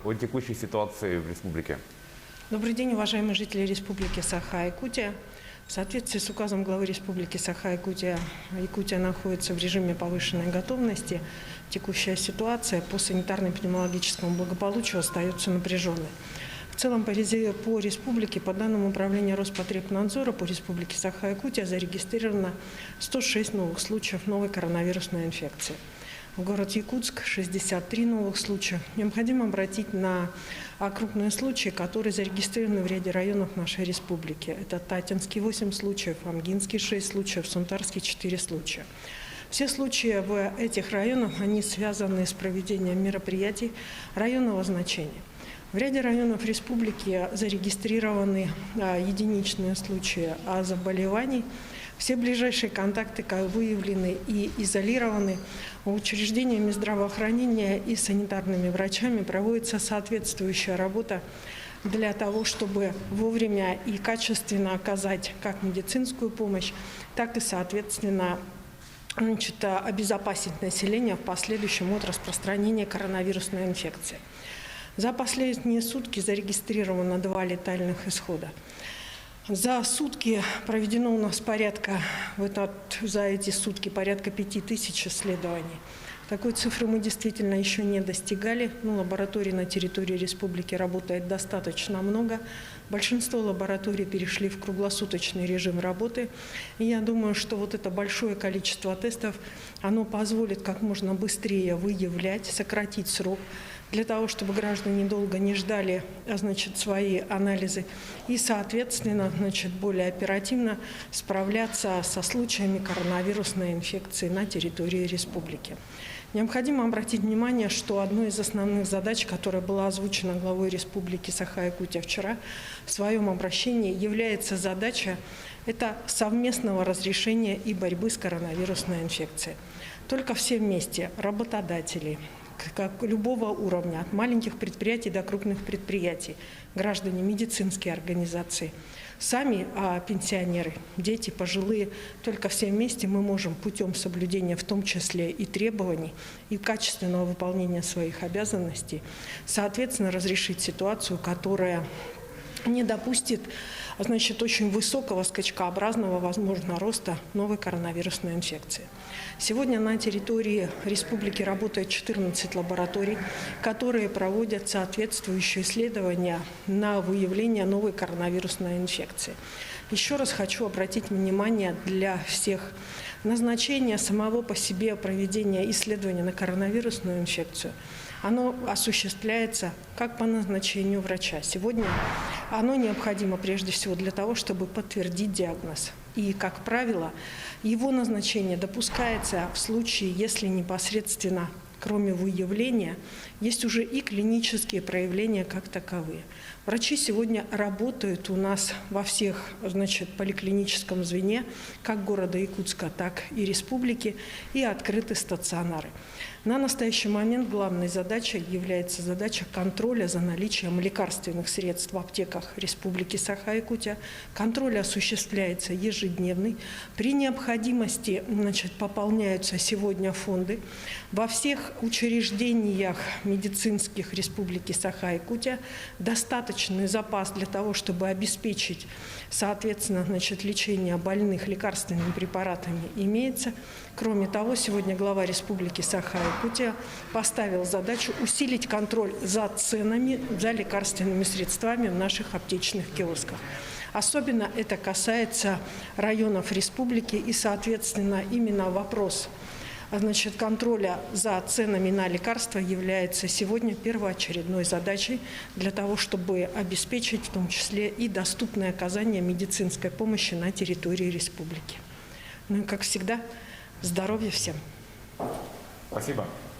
О текущей ситуации в республике. Добрый день, уважаемые жители Республики Саха-Якутия. В соответствии с указом главы Республики Саха-Якутия, Якутия находится в режиме повышенной готовности. Текущая ситуация по санитарно-эпидемиологическому благополучию остается напряженной. В целом по республике, по данным Управления Роспотребнадзора, по Республике Саха-Якутия зарегистрировано 106 новых случаев новой коронавирусной инфекции. В город Якутск 63 новых случая. Необходимо обратить на крупные случаи, которые зарегистрированы в ряде районов нашей республики. Это Татинский 8 случаев, Амгинский 6 случаев, Сунтарский 4 случая. Все случаи в этих районах, они связаны с проведением мероприятий районного значения. В ряде районов республики зарегистрированы единичные случаи заболеваний. Все ближайшие контакты выявлены и изолированы. Учреждениями здравоохранения и санитарными врачами проводится соответствующая работа для того, чтобы вовремя и качественно оказать как медицинскую помощь, так и, соответственно, обезопасить население в последующем от распространения коронавирусной инфекции. За последние сутки зарегистрировано 2 летальных исхода. За сутки проведено у нас за эти сутки порядка 5000 исследований. Такой цифры мы действительно еще не достигали. Лабораторий на территории республики работает достаточно много. Большинство лабораторий перешли в круглосуточный режим работы. И я думаю, что вот это большое количество тестов, оно позволит как можно быстрее выявлять, сократить срок, для того, чтобы граждане долго не ждали, свои анализы и, соответственно, более оперативно справляться со случаями коронавирусной инфекции на территории республики. Необходимо обратить внимание, что одной из основных задач, которая была озвучена главой Республики Саха-Якутия вчера в своем обращении, является задача совместного разрешения и борьбы с коронавирусной инфекцией. Только все вместе, работодатели, как любого уровня, от маленьких предприятий до крупных предприятий, граждане, медицинские организации, сами пенсионеры, дети, пожилые, только все вместе мы можем путем соблюдения в том числе и требований, и качественного выполнения своих обязанностей, соответственно, разрешить ситуацию, которая не допустит очень высокого скачкообразного, возможно, роста новой коронавирусной инфекции. Сегодня на территории республики работает 14 лабораторий, которые проводят соответствующие исследования на выявление новой коронавирусной инфекции. Еще раз хочу обратить внимание для всех: назначение самого по себе проведения исследования на коронавирусную инфекцию, оно осуществляется как по назначению врача. Сегодня оно необходимо прежде всего для того, чтобы подтвердить диагноз. И, как правило, его назначение допускается в случае, если непосредственно, кроме выявления, есть уже и клинические проявления как таковые. Врачи сегодня работают у нас во всех поликлиническом звене, как города Якутска, так и республики, и открыты стационары. На настоящий момент главной задачей является задача контроля за наличием лекарственных средств в аптеках Республики Саха-Якутия. Контроль осуществляется ежедневный. При необходимости пополняются сегодня фонды. Во всех учреждениях медицинских Республики Саха-Якутия достаточный запас для того, чтобы обеспечить, соответственно, лечение больных лекарственными препаратами имеется. Кроме того, сегодня глава Республики Саха-Якутия поставил задачу усилить контроль за ценами, за лекарственными средствами в наших аптечных киосках. Особенно это касается районов республики, и, соответственно, именно вопрос контроля за ценами на лекарства является сегодня первоочередной задачей для того, чтобы обеспечить в том числе и доступное оказание медицинской помощи на территории республики. И, как всегда, здоровья всем! Спасибо.